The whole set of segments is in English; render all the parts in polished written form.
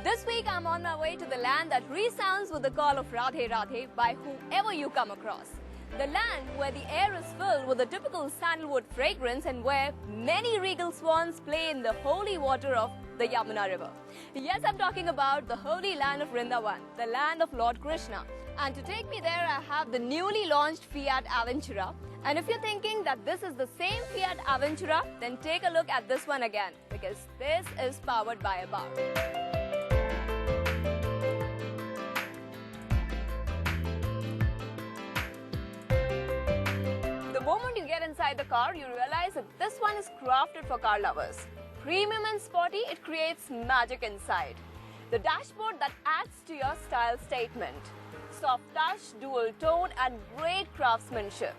This week I'm on my way to the land that resounds with the call of Radhe Radhe by whoever you come across. The land where the air is filled with the typical sandalwood fragrance and where many regal swans play in the holy water of the Yamuna river. Yes, I'm talking about the holy land of Vrindavan, the land of Lord Krishna. And to take me there, I have the newly launched Fiat Avventura. And if you're thinking that this is the same Fiat Avventura, then take a look at this one again, because this is powered by Abarth. The moment you get inside the car, you realize that this one is crafted for car lovers. Premium and sporty, it creates magic inside. The dashboard that adds to your style statement. Soft touch, dual tone and great craftsmanship.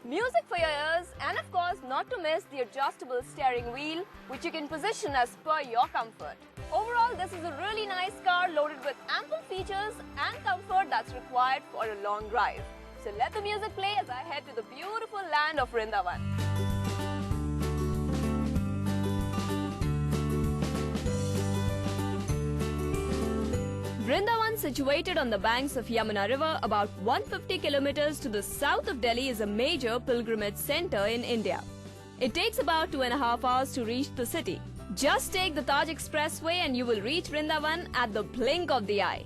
Music for your ears and of course not to miss the adjustable steering wheel which you can position as per your comfort. Overall, this is a really nice car loaded with ample features and comfort that's required for a long drive. So let the music play as I head to the beautiful land of Vrindavan. Vrindavan, situated on the banks of Yamuna river about 150 kilometers to the south of Delhi, is a major pilgrimage center in India. It takes about 2.5 hours to reach the city. Just take the Taj Expressway and you will reach Vrindavan at the blink of the eye.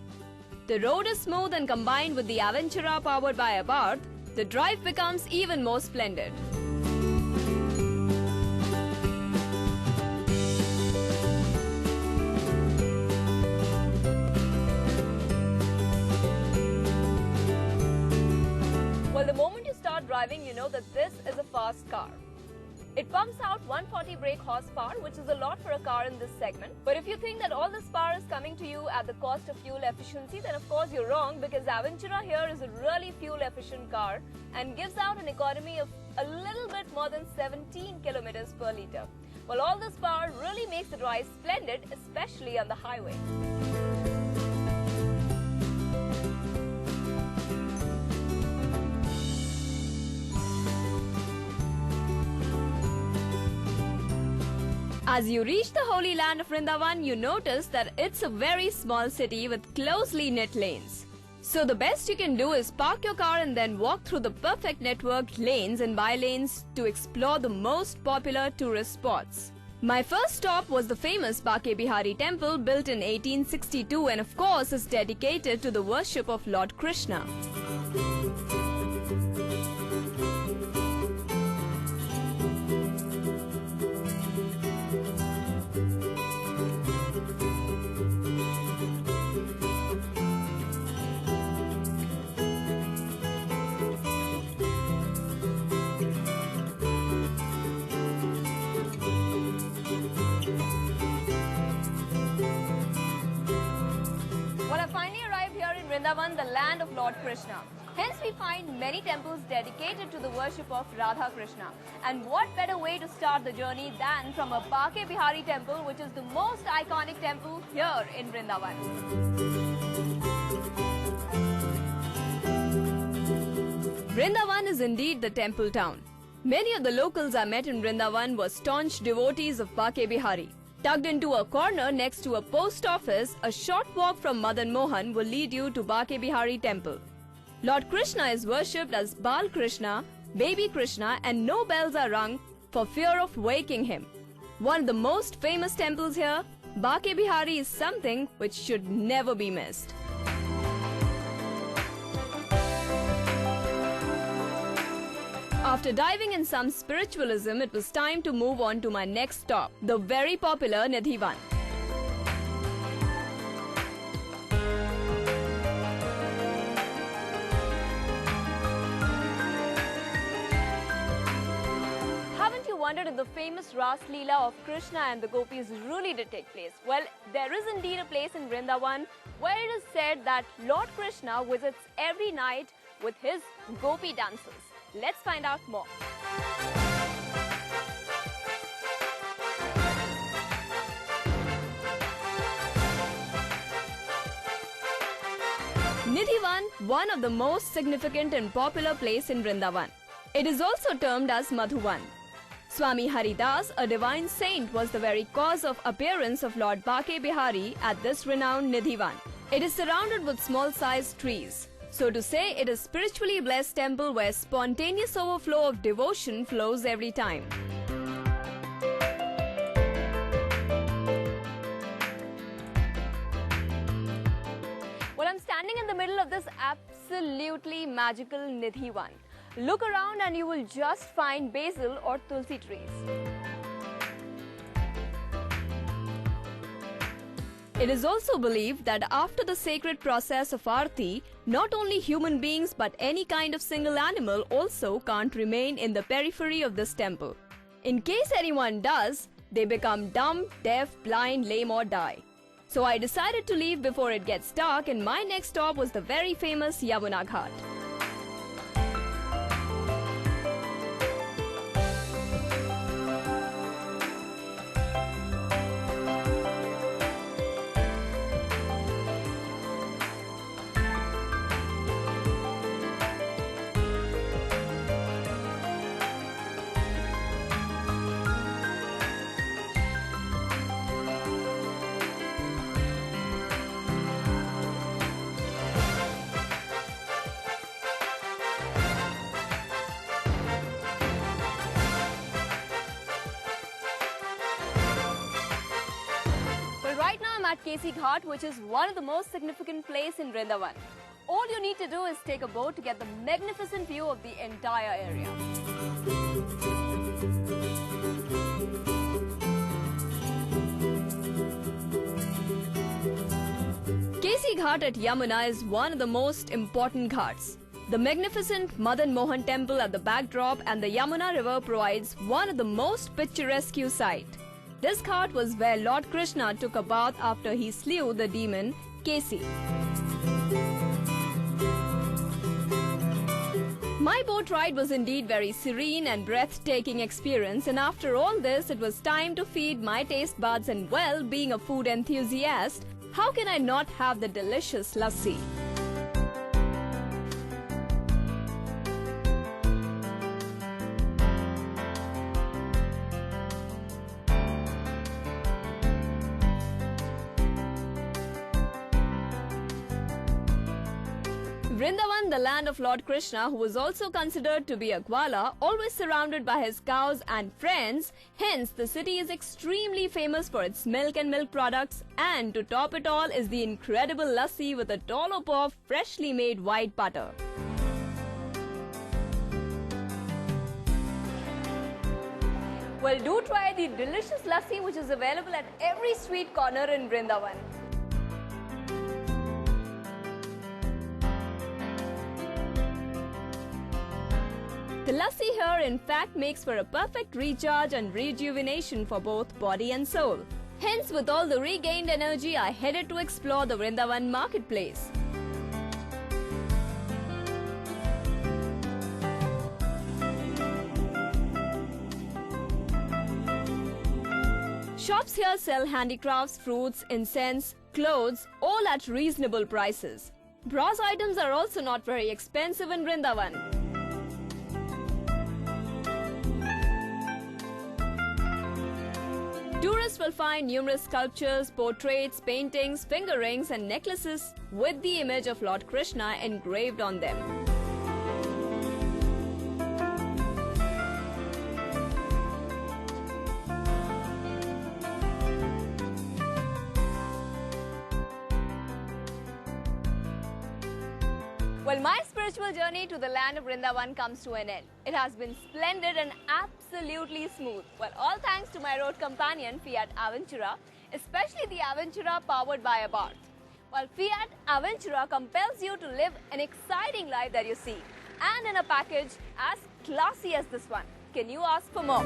The road is smooth and combined with the Avventura powered by Abarth, the drive becomes even more splendid. Well, the moment you start driving, you know that this is a fast car. It pumps out 140 brake horsepower, which is a lot for a car in this segment. But if you think that all this power is coming to you at the cost of fuel efficiency, then of course you're wrong, because Avventura here is a really fuel efficient car and gives out an economy of a little bit more than 17 kilometers per litre. Well, all this power really makes the drive splendid, especially on the highway. As you reach the holy land of Vrindavan, you notice that it's a very small city with closely knit lanes. So the best you can do is park your car and then walk through the perfect networked lanes and by-lanes to explore the most popular tourist spots. My first stop was the famous Banke Bihari temple built in 1862 and of course is dedicated to the worship of Lord Krishna. Vrindavan, the land of Lord Krishna. Hence we find many temples dedicated to the worship of Radha Krishna. And what better way to start the journey than from a Banke Bihari temple, which is the most iconic temple here in Vrindavan. Vrindavan is indeed the temple town. Many of the locals I met in Vrindavan were staunch devotees of Banke Bihari. Tucked into a corner next to a post office, a short walk from Madan Mohan will lead you to Banke Bihari temple. Lord Krishna is worshipped as Bal Krishna, Baby Krishna, and no bells are rung for fear of waking him. One of the most famous temples here, Banke Bihari, is something which should never be missed. After diving in some spiritualism, it was time to move on to my next stop, the very popular Nidhivan. Haven't you wondered if the famous Ras Leela of Krishna and the gopis really did take place? Well, there is indeed a place in Vrindavan where it is said that Lord Krishna visits every night with his gopi dancers. Let's find out more. Nidhivan, one of the most significant and popular places in Vrindavan. It is also termed as Madhuvan. Swami Haridas, a divine saint, was the very cause of appearance of Lord Banke Bihari at this renowned Nidhivan. It is surrounded with small-sized trees. So to say, it is a spiritually blessed temple where spontaneous overflow of devotion flows every time. Well, I'm standing in the middle of this absolutely magical Nidhivan. Look around and you will just find basil or tulsi trees. It is also believed that after the sacred process of Aarti, not only human beings but any kind of single animal also can't remain in the periphery of this temple. In case anyone does, they become dumb, deaf, blind, lame or die. So I decided to leave before it gets dark, and my next stop was the very famous Yamuna Ghat. Right now I'm at Keshi Ghat, which is one of the most significant places in Vrindavan. All you need to do is take a boat to get the magnificent view of the entire area. Keshi Ghat at Yamuna is one of the most important ghats. The magnificent Madan Mohan temple at the backdrop and the Yamuna river provides one of the most picturesque sights. This ghat was where Lord Krishna took a bath after he slew the demon Keshi. My boat ride was indeed very serene and breathtaking experience, and after all this it was time to feed my taste buds, and well, being a food enthusiast, how can I not have the delicious lassi? Vrindavan, the land of Lord Krishna, who was also considered to be a Gwala, always surrounded by his cows and friends. Hence, the city is extremely famous for its milk and milk products, and to top it all is the incredible lassi with a dollop of freshly made white butter. Well, do try the delicious lassi which is available at every street corner in Vrindavan. The lassi here in fact makes for a perfect recharge and rejuvenation for both body and soul. Hence, with all the regained energy, I headed to explore the Vrindavan marketplace. Shops here sell handicrafts, fruits, incense, clothes, all at reasonable prices. Bronze items are also not very expensive in Vrindavan. Tourists will find numerous sculptures, portraits, paintings, finger rings and necklaces with the image of Lord Krishna engraved on them. Well, my spiritual journey to the land of Vrindavan comes to an end. It has been splendid and absolutely smooth. Well, all thanks to my road companion, Fiat Avventura, especially the Avventura powered by Abarth. While Fiat Avventura compels you to live an exciting life that you see, and in a package as classy as this one. Can you ask for more?